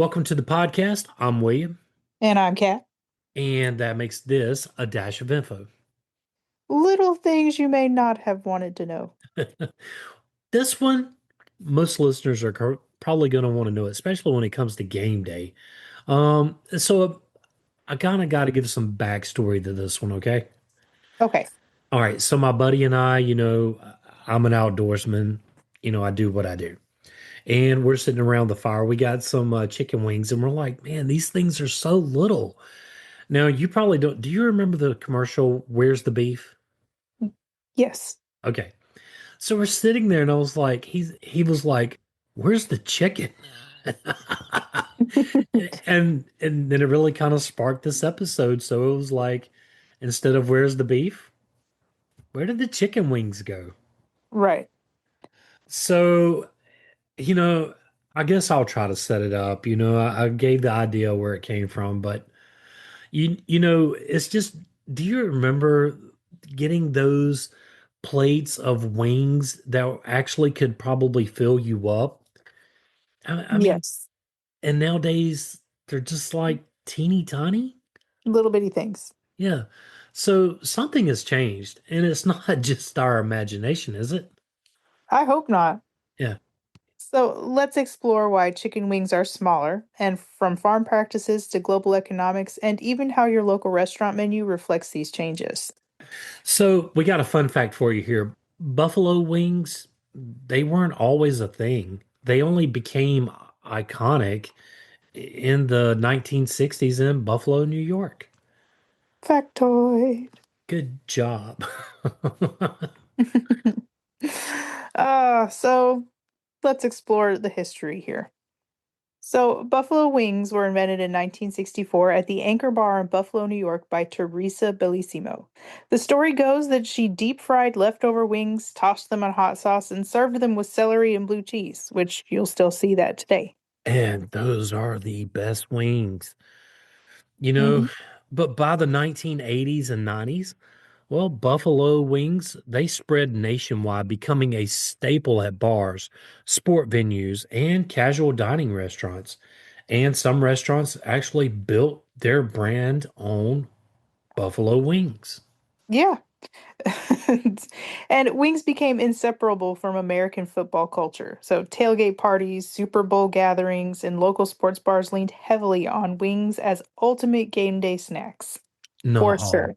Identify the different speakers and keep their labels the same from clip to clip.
Speaker 1: Welcome to the podcast. I'm William,
Speaker 2: And I'm Kat.
Speaker 1: and that makes this a dash of info.
Speaker 2: Little things you may not have wanted to know.
Speaker 1: This one, most listeners are probably going to want to know, especially when it comes to game day. So I kind of got to give some backstory to this one, okay?
Speaker 2: Okay.
Speaker 1: All right. So my buddy and I, I'm an outdoorsman. I do what I do. And we're sitting around the fire. We got some chicken wings, and we're like, man, these things are so little. Now, you probably don't. Do you remember the commercial, Where's the Beef?
Speaker 2: Yes.
Speaker 1: Okay. So we're sitting there and I was like, he was like, "Where's the chicken?" And then it really kind of sparked this episode. So it was like, instead of "Where's the beef?" Where did the chicken wings go?
Speaker 2: Right.
Speaker 1: So, you know, I guess I'll try to set it up. I gave the idea where it came from, but it's just, do you remember getting those plates of wings that actually could probably fill you up? I mean,
Speaker 2: Yes.
Speaker 1: and nowadays they're just like teeny tiny.
Speaker 2: Little bitty things.
Speaker 1: Yeah. So something has changed, and it's not just our imagination, is it?
Speaker 2: I hope not.
Speaker 1: Yeah.
Speaker 2: So let's explore why chicken wings are smaller, and from farm practices to global economics, and even how your local restaurant menu reflects these changes.
Speaker 1: So we got a fun fact for you here. Buffalo wings, they weren't always a thing. They only became iconic in the 1960s in Buffalo, New York.
Speaker 2: Factoid.
Speaker 1: Good job.
Speaker 2: So let's explore the history here. So, buffalo wings were invented in 1964 at the Anchor Bar in Buffalo, New York by Teresa Bellissimo. The story goes that she deep fried leftover wings, tossed them on hot sauce, and served them with celery and blue cheese, which you'll still see that today.
Speaker 1: And those are the best wings. You know,
Speaker 2: Hmm.
Speaker 1: but by the 1980s and 90s, well, buffalo wings, they spread nationwide, becoming a staple at bars, sport venues, and casual dining restaurants. And some restaurants actually built their brand on buffalo wings.
Speaker 2: Yeah. And wings became inseparable from American football culture. So, tailgate parties, Super Bowl gatherings, and local sports bars leaned heavily on wings as ultimate game day snacks. For
Speaker 1: No,
Speaker 2: sure.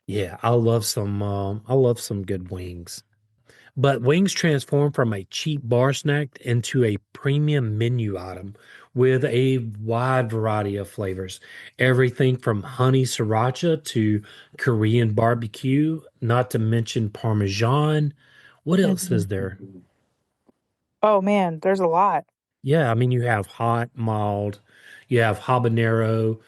Speaker 1: yeah, I love some good wings. But wings transformed from a cheap bar snack into a premium menu item with a wide variety of flavors. Everything from honey sriracha to Korean barbecue, not to mention Parmesan. What else is
Speaker 2: Mhm.
Speaker 1: there?
Speaker 2: Oh man, there's a lot.
Speaker 1: Yeah, I mean, you have hot, mild, you have habanero,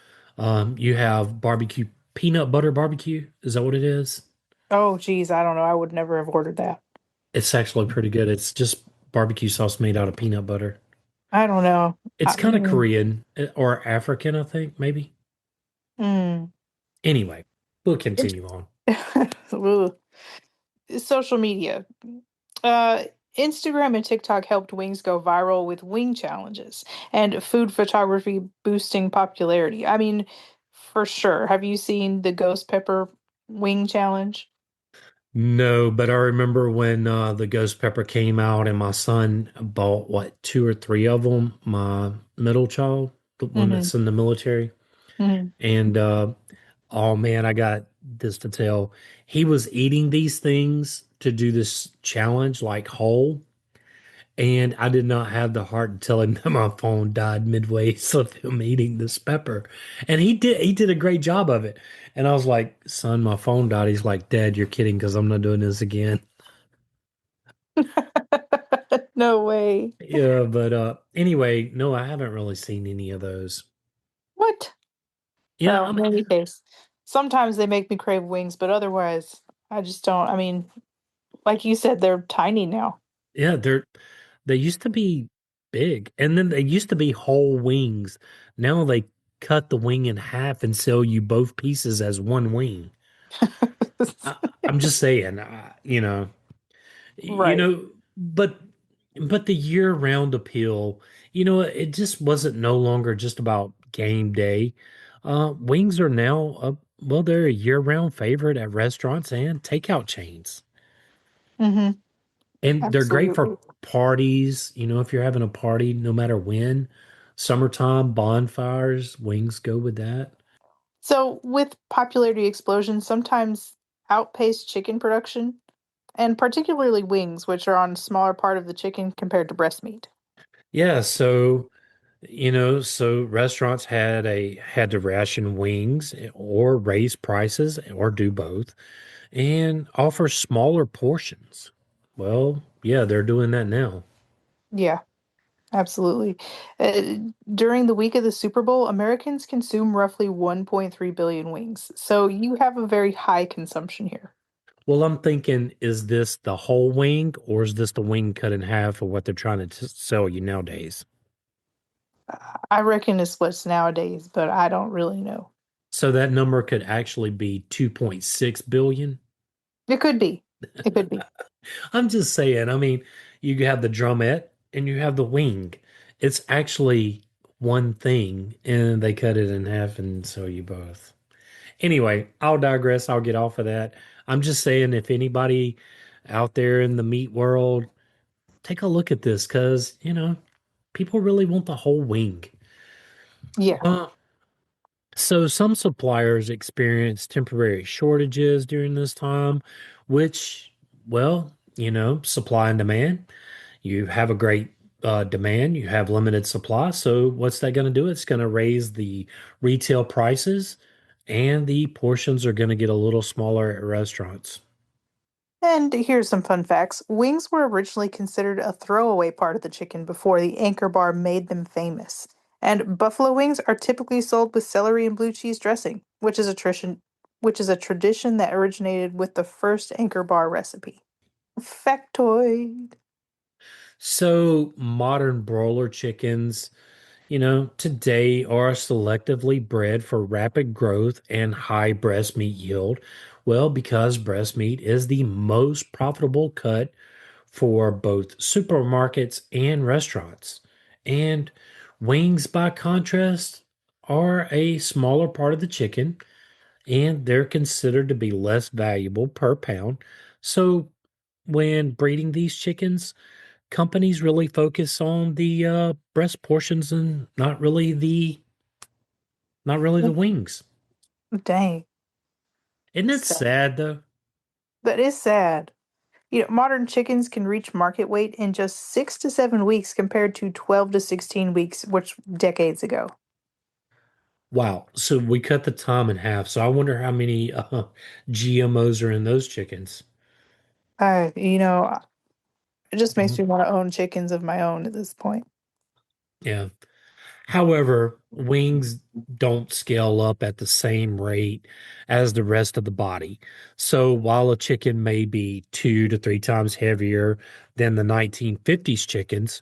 Speaker 1: you have barbecue, peanut butter barbecue. Is that what it is?
Speaker 2: Oh geez, I don't know. I would never have ordered that.
Speaker 1: It's actually pretty good. It's just barbecue sauce made out of peanut butter.
Speaker 2: I don't know.
Speaker 1: It's kind of Korean or African, I think, maybe.
Speaker 2: Mm.
Speaker 1: Anyway, we'll
Speaker 2: It-
Speaker 1: continue on.
Speaker 2: Ooh. Social media. Uh, Instagram and TikTok helped wings go viral with wing challenges and food photography boosting popularity. I mean, for sure. Have you seen the ghost pepper wing challenge?
Speaker 1: No, but I remember when the ghost pepper came out, and my son bought what, two or three of them. My middle child, the one
Speaker 2: Hmm.
Speaker 1: that's in the military,
Speaker 2: Hmm.
Speaker 1: and oh man, I got this to tell. He was eating these things to do this challenge like whole. And I did not have the heart to tell him that my phone died midway of him eating this pepper. And he did a great job of it. And I was like, son, my phone died. He's like, Dad, you're kidding because I'm not doing this again.
Speaker 2: No way.
Speaker 1: Yeah, but anyway, no, I haven't really seen any of those.
Speaker 2: What?
Speaker 1: Yeah,
Speaker 2: Well,
Speaker 1: I
Speaker 2: in
Speaker 1: mean,
Speaker 2: any case, sometimes they make me crave wings, but otherwise, I just don't. I mean, like you said, they're tiny now.
Speaker 1: yeah, they used to be big, and then they used to be whole wings. Now they cut the wing in half and sell you both pieces as one wing. I, I'm just saying, you
Speaker 2: Right.
Speaker 1: know, but the year-round appeal It just wasn't no longer just about game day. Wings are now, well, they're a year-round favorite at restaurants and takeout chains.
Speaker 2: Hmm.
Speaker 1: And they're great for
Speaker 2: Absolutely.
Speaker 1: parties, if you're having a party, no matter when. Summertime, bonfires, wings go with that.
Speaker 2: So, with popularity explosions, sometimes outpaced chicken production, and particularly wings, which are on a smaller part of the chicken compared to breast meat.
Speaker 1: Yeah, so restaurants had to ration wings or raise prices or do both and offer smaller portions. Well, yeah, they're doing that now.
Speaker 2: Yeah, absolutely. Uh, During the week of the Super Bowl, Americans consume roughly 1.3 billion wings. So you have a very high consumption here.
Speaker 1: Well, I'm thinking, is this the whole wing or is this the wing cut in half of what they're trying to sell you nowadays?
Speaker 2: I reckon it's what's nowadays, but I don't really know.
Speaker 1: So that number could actually be 2.6 billion.
Speaker 2: It could be. It could be.
Speaker 1: I'm just saying, I mean, you have the drumette and you have the wing. It's actually one thing, and they cut it in half and sell you both. Anyway, I'll digress. I'll get off of that. I'm just saying, if anybody out there in the meat world, take a look at this because, people really want the whole wing.
Speaker 2: Yeah.
Speaker 1: Uh, so some suppliers experience temporary shortages during this time, which, well, supply and demand. You have a great demand, you have limited supply. So what's that going to do? It's going to raise the retail prices, and the portions are going to get a little smaller at restaurants.
Speaker 2: And here's some fun facts. Wings were originally considered a throwaway part of the chicken before the Anchor Bar made them famous. And buffalo wings are typically sold with celery and blue cheese dressing, which is a tradition that originated with the first Anchor Bar recipe. Factoid.
Speaker 1: So modern broiler chickens, today are selectively bred for rapid growth and high breast meat yield. Well, because breast meat is the most profitable cut for both supermarkets and restaurants. And wings, by contrast, are a smaller part of the chicken and they're considered to be less valuable per pound. So, when breeding these chickens, companies really focus on the breast portions and not really the wings.
Speaker 2: Dang.
Speaker 1: Isn't that
Speaker 2: Sad.
Speaker 1: sad though?
Speaker 2: That is sad. Modern chickens can reach market weight in just 6 to 7 weeks compared to 12 to 16 weeks, which decades ago.
Speaker 1: Wow. So we cut the time in half. So I wonder how many GMOs are in those chickens.
Speaker 2: Uh, you know, it just makes
Speaker 1: Mhm.
Speaker 2: me want to own chickens of my own at this point.
Speaker 1: Yeah. However, wings don't scale up at the same rate as the rest of the body. So while a chicken may be 2 to 3 times heavier than the 1950s chickens,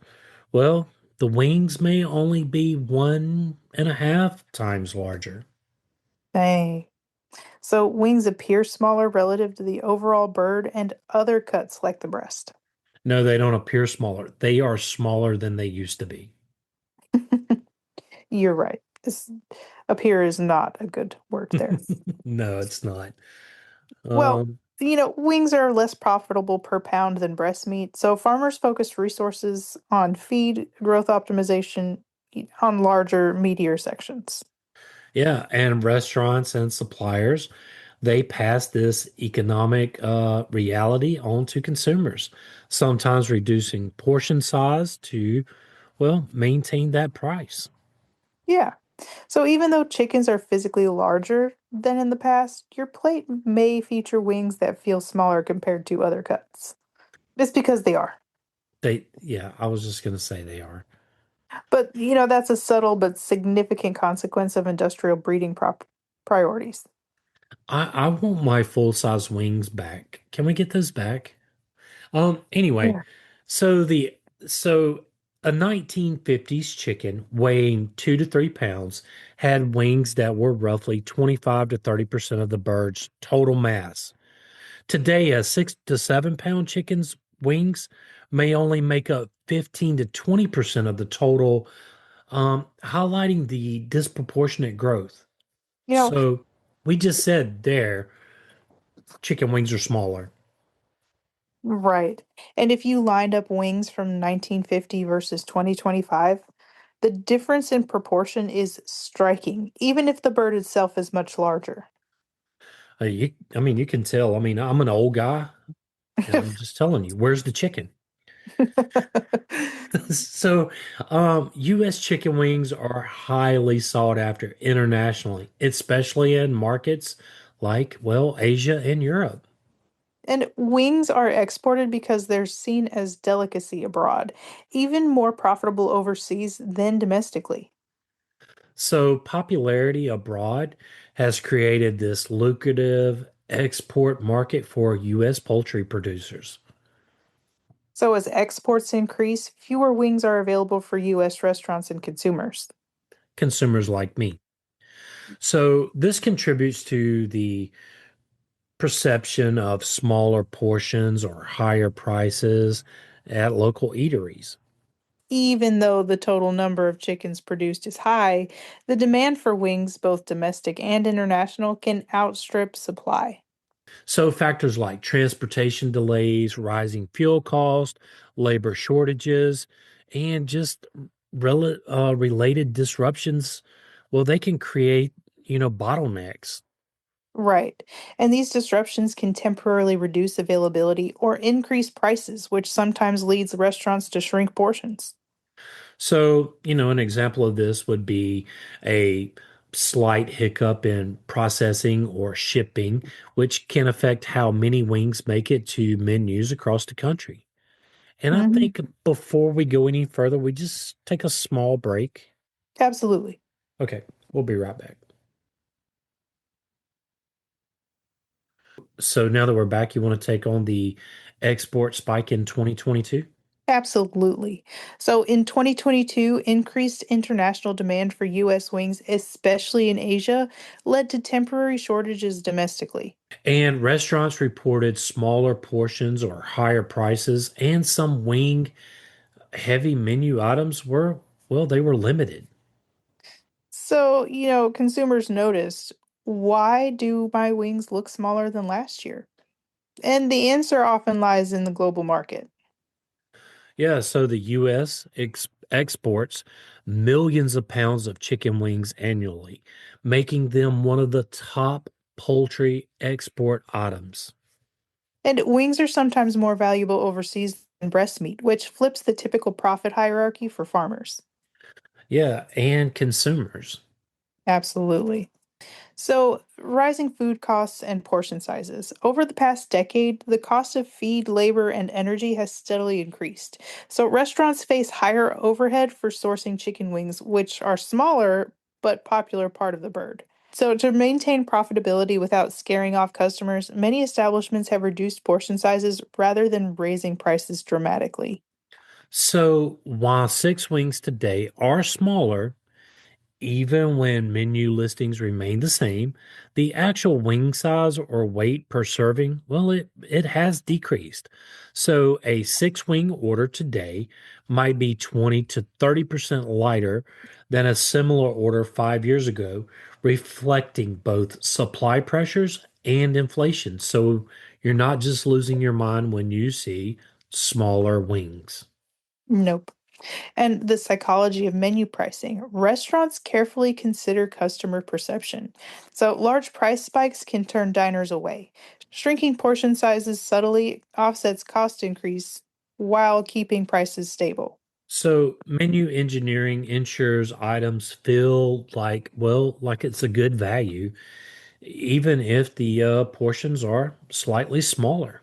Speaker 1: well, the wings may only be 1.5 times larger.
Speaker 2: Dang. So wings appear smaller relative to the overall bird and other cuts like the breast.
Speaker 1: No, they don't appear smaller. They are smaller than they used to be.
Speaker 2: You're right. This appear is not a good word there.
Speaker 1: No, it's not.
Speaker 2: Well,
Speaker 1: Um,
Speaker 2: wings are less profitable per pound than breast meat, so farmers focus resources on feed, growth optimization on larger, meatier sections.
Speaker 1: yeah, and restaurants and suppliers, they pass this economic reality on to consumers, sometimes reducing portion size to, well, maintain that price.
Speaker 2: Yeah. So even though chickens are physically larger than in the past, your plate may feature wings that feel smaller compared to other cuts. It's because they are.
Speaker 1: Yeah, I was just going to say they are.
Speaker 2: But, that's a subtle but significant consequence of industrial breeding priorities.
Speaker 1: I want my full size wings back. Can we get those back? Anyway,
Speaker 2: Yeah.
Speaker 1: so the so a 1950s chicken weighing 2 to 3 pounds had wings that were roughly 25 to 30% of the bird's total mass. Today, a 6 to 7 pound chicken's wings may only make up 15 to 20% of the total, highlighting the disproportionate growth.
Speaker 2: You know,
Speaker 1: So we just said there, chicken wings are smaller.
Speaker 2: right. And if you lined up wings from 1950 versus 2025, the difference in proportion is striking, even if the bird itself is much larger.
Speaker 1: I mean, you can tell. I mean, I'm an old guy, and I'm just telling you, where's the chicken? So, U.S. chicken wings are highly sought after internationally, especially in markets like, well, Asia and Europe.
Speaker 2: And wings are exported because they're seen as delicacy abroad, even more profitable overseas than domestically.
Speaker 1: So, popularity abroad has created this lucrative export market for U.S. poultry producers,
Speaker 2: So, as exports increase, fewer wings are available for U.S. restaurants and consumers.
Speaker 1: consumers like me. So, this contributes to the perception of smaller portions or higher prices at local eateries.
Speaker 2: Even though the total number of chickens produced is high, the demand for wings, both domestic and international, can outstrip supply.
Speaker 1: So factors like transportation delays, rising fuel costs, labor shortages, and just related disruptions, well, they can create, bottlenecks.
Speaker 2: Right. And these disruptions can temporarily reduce availability or increase prices, which sometimes leads restaurants to shrink portions.
Speaker 1: So, an example of this would be a slight hiccup in processing or shipping, which can affect how many wings make it to menus across the country. And I
Speaker 2: Hmm.
Speaker 1: think before we go any further, we just take a small break.
Speaker 2: Absolutely.
Speaker 1: Okay, we'll be right back. So now that we're back, you want to take on the export spike in 2022?
Speaker 2: Absolutely. So in 2022, increased international demand for U.S. wings, especially in Asia, led to temporary shortages domestically.
Speaker 1: And restaurants reported smaller portions or higher prices, and some wing heavy menu items were, well, they were limited.
Speaker 2: So, consumers noticed, why do my wings look smaller than last year? And the answer often lies in the global market.
Speaker 1: Yeah, so the U.S. exports millions of pounds of chicken wings annually, making them one of the top poultry export items.
Speaker 2: And wings are sometimes more valuable overseas than breast meat, which flips the typical profit hierarchy for farmers.
Speaker 1: Yeah, and consumers.
Speaker 2: Absolutely. So, rising food costs and portion sizes. Over the past decade, the cost of feed, labor, and energy has steadily increased. So, restaurants face higher overhead for sourcing chicken wings, which are smaller but popular part of the bird. So, to maintain profitability without scaring off customers, many establishments have reduced portion sizes rather than raising prices dramatically.
Speaker 1: So while six wings today are smaller, even when menu listings remain the same, the actual wing size or weight per serving, well, it has decreased. So a six wing order today might be 20 to 30% lighter than a similar order 5 years ago, reflecting both supply pressures and inflation. So you're not just losing your mind when you see smaller wings.
Speaker 2: Nope. And the psychology of menu pricing. Restaurants carefully consider customer perception. So, large price spikes can turn diners away. Shrinking portion sizes subtly offsets cost increase while keeping prices stable.
Speaker 1: So menu engineering ensures items feel like, well, like it's a good value, even if the portions are slightly smaller.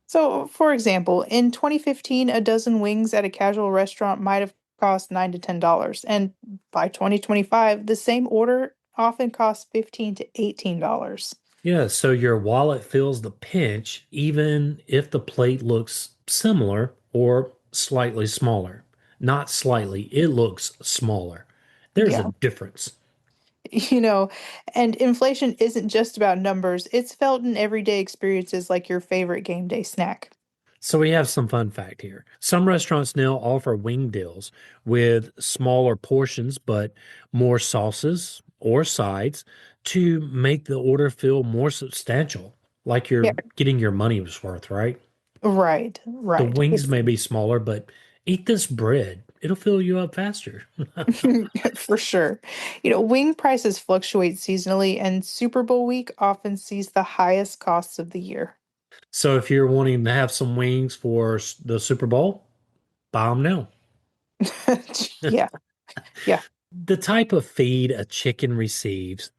Speaker 2: So, for example, in 2015, a dozen wings at a casual restaurant might have cost $9 to $10. And by 2025, the same order often costs $15 to $18.
Speaker 1: Yeah, so your wallet feels the pinch, even if the plate looks similar or slightly smaller. Not slightly, it looks smaller. There's a
Speaker 2: Yeah.
Speaker 1: difference.
Speaker 2: you know, and inflation isn't just about numbers, it's felt in everyday experiences like your favorite game day snack.
Speaker 1: So we have some fun fact here. Some restaurants now offer wing deals with smaller portions but more sauces or sides to make the order feel more substantial, like
Speaker 2: Yeah,
Speaker 1: you're getting your money's worth, right?
Speaker 2: right,
Speaker 1: The
Speaker 2: right.
Speaker 1: wings may be smaller, but eat this bread. It'll fill you up faster.
Speaker 2: For sure. Wing prices fluctuate seasonally, and Super Bowl week often sees the highest costs of the year.
Speaker 1: So if you're wanting to have some wings for the Super Bowl, buy them now.
Speaker 2: Yeah, yeah,
Speaker 1: The type of feed a chicken receives,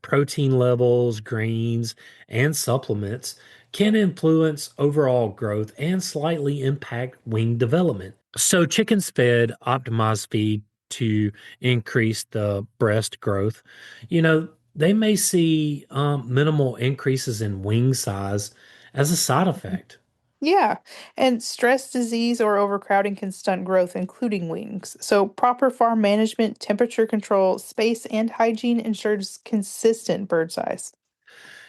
Speaker 1: protein levels, grains, and supplements can influence overall growth and slightly impact wing development. So, chickens fed optimized feed to increase the breast growth, they may see minimal increases in wing size as a side effect.
Speaker 2: yeah. And stress disease or overcrowding can stunt growth, including wings. So, proper farm management, temperature control, space, and hygiene ensures consistent bird size.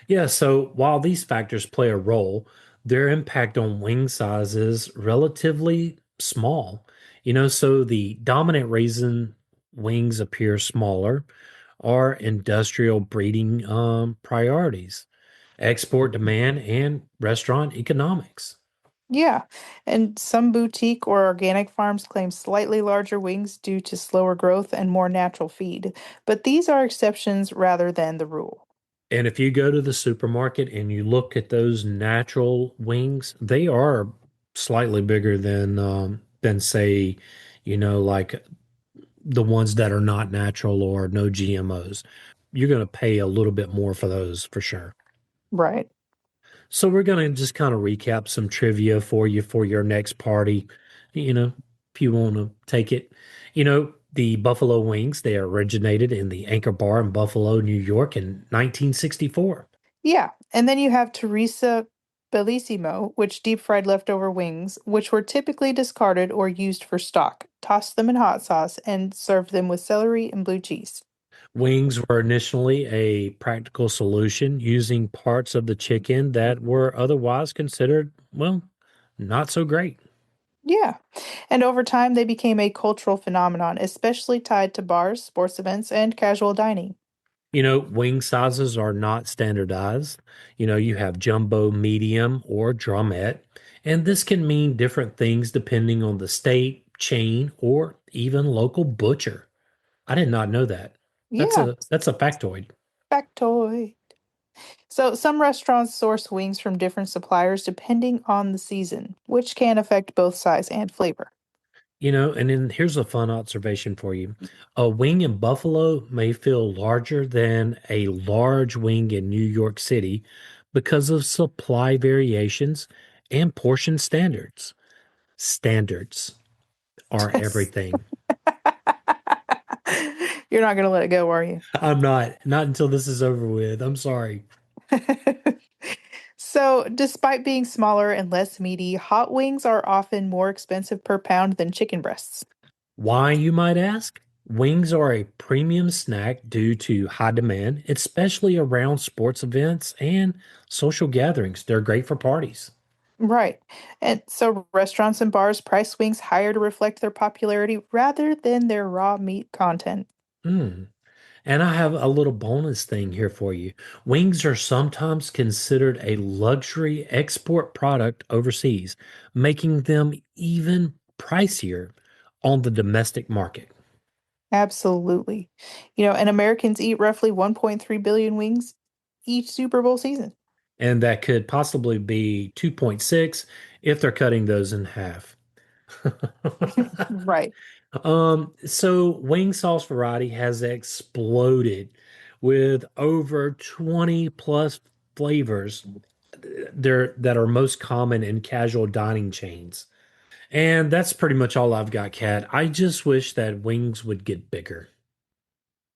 Speaker 1: Yeah, so while these factors play a role, their impact on wing size is relatively small. So the dominant reason wings appear smaller are industrial breeding priorities, export demand, and restaurant economics.
Speaker 2: Yeah, and some boutique or organic farms claim slightly larger wings due to slower growth and more natural feed, but these are exceptions rather than the rule.
Speaker 1: And if you go to the supermarket and you look at those natural wings, they are slightly bigger than say, like the ones that are not natural or no GMOs. You're going to pay a little bit more for those for sure.
Speaker 2: Right.
Speaker 1: So we're going to just kind of recap some trivia for you for your next party. If you want to take it. The Buffalo Wings, they originated in the Anchor Bar in Buffalo, New York in 1964.
Speaker 2: Yeah, and then you have Teresa Bellissimo, which deep fried leftover wings, which were typically discarded or used for stock. Toss them in hot sauce and serve them with celery and blue cheese.
Speaker 1: Wings were initially a practical solution using parts of the chicken that were otherwise considered, well, not so great.
Speaker 2: Yeah. And over time, they became a cultural phenomenon, especially tied to bars, sports events, and casual dining.
Speaker 1: Wing sizes are not standardized. You have jumbo, medium, or drumette, and this can mean different things depending on the state, chain, or even local butcher. I did not know that. That's
Speaker 2: Yeah,
Speaker 1: a factoid.
Speaker 2: factoid. So, some restaurants source wings from different suppliers depending on the season, which can affect both size and flavor.
Speaker 1: And then here's a fun observation for you. A wing in Buffalo may feel larger than a large wing in New York City because of supply variations and portion standards. Standards are everything.
Speaker 2: You're not going to let it go, are you?
Speaker 1: I'm not until this is over with. I'm sorry.
Speaker 2: So, despite being smaller and less meaty, hot wings are often more expensive per pound than chicken breasts.
Speaker 1: Why, you might ask? Wings are a premium snack due to high demand, especially around sports events and social gatherings. They're great for parties.
Speaker 2: Right. And so restaurants and bars price wings higher to reflect their popularity rather than their raw meat content.
Speaker 1: Mm. And I have a little bonus thing here for you. Wings are sometimes considered a luxury export product overseas, making them even pricier on the domestic market.
Speaker 2: Absolutely. And Americans eat roughly 1.3 billion wings each Super Bowl season.
Speaker 1: And that could possibly be 2.6 if they're cutting those in half.
Speaker 2: Right.
Speaker 1: So wing sauce variety has exploded with over 20 plus flavors there that are most common in casual dining chains. And that's pretty much all I've got, Kat. I just wish that wings would get bigger.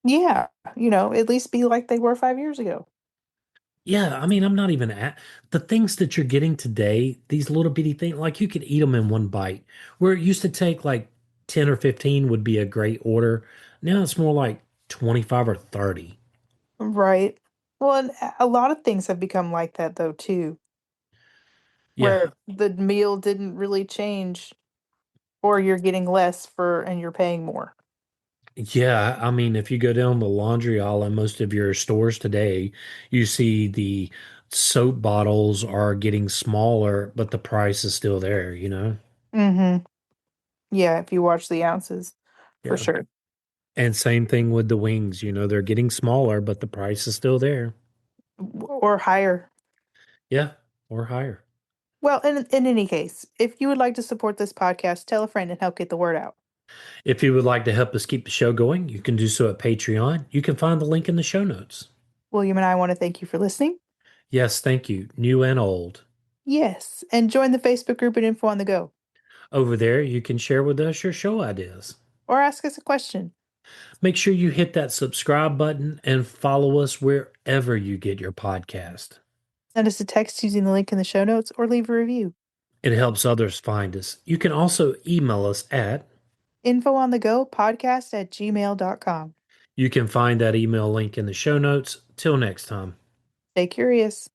Speaker 2: Yeah. At least be like they were 5 years ago.
Speaker 1: Yeah, I mean, I'm not even at the things that you're getting today, these little bitty things, like you could eat them in one bite, where it used to take like 10 or 15 would be a great order. Now it's more like 25 or 30.
Speaker 2: Right. Well, and a lot of things have become like that though too.
Speaker 1: Yeah.
Speaker 2: where the meal didn't really change, or you're getting less for and you're paying more.
Speaker 1: Yeah, I mean, if you go down the laundry aisle in most of your stores today, you see the soap bottles are getting smaller, but the price is still there, you know?
Speaker 2: Mm-hmm. Yeah, if you watch the ounces, for
Speaker 1: Yeah.
Speaker 2: sure.
Speaker 1: And same thing with the wings, they're getting smaller, but the price is still there.
Speaker 2: Or higher.
Speaker 1: Yeah, or higher.
Speaker 2: Well, in any case, if you would like to support this podcast, tell a friend and help get the word out.
Speaker 1: If you would like to help us keep the show going, you can do so at Patreon. You can find the link in the show notes.
Speaker 2: William and I want to thank you for listening.
Speaker 1: Yes, thank you, new and old.
Speaker 2: Yes, and join the Facebook group at Info on the Go,
Speaker 1: Over there, you can share with us your show ideas.
Speaker 2: or ask us a question.
Speaker 1: Make sure you hit that subscribe button and follow us wherever you get your podcast.
Speaker 2: Send us a text using the link in the show notes or leave a review.
Speaker 1: It helps others find us. You can also email us at,
Speaker 2: infoonthegopodcast@gmail.com.
Speaker 1: you can find that email link in the show notes. Till next time.
Speaker 2: Stay curious.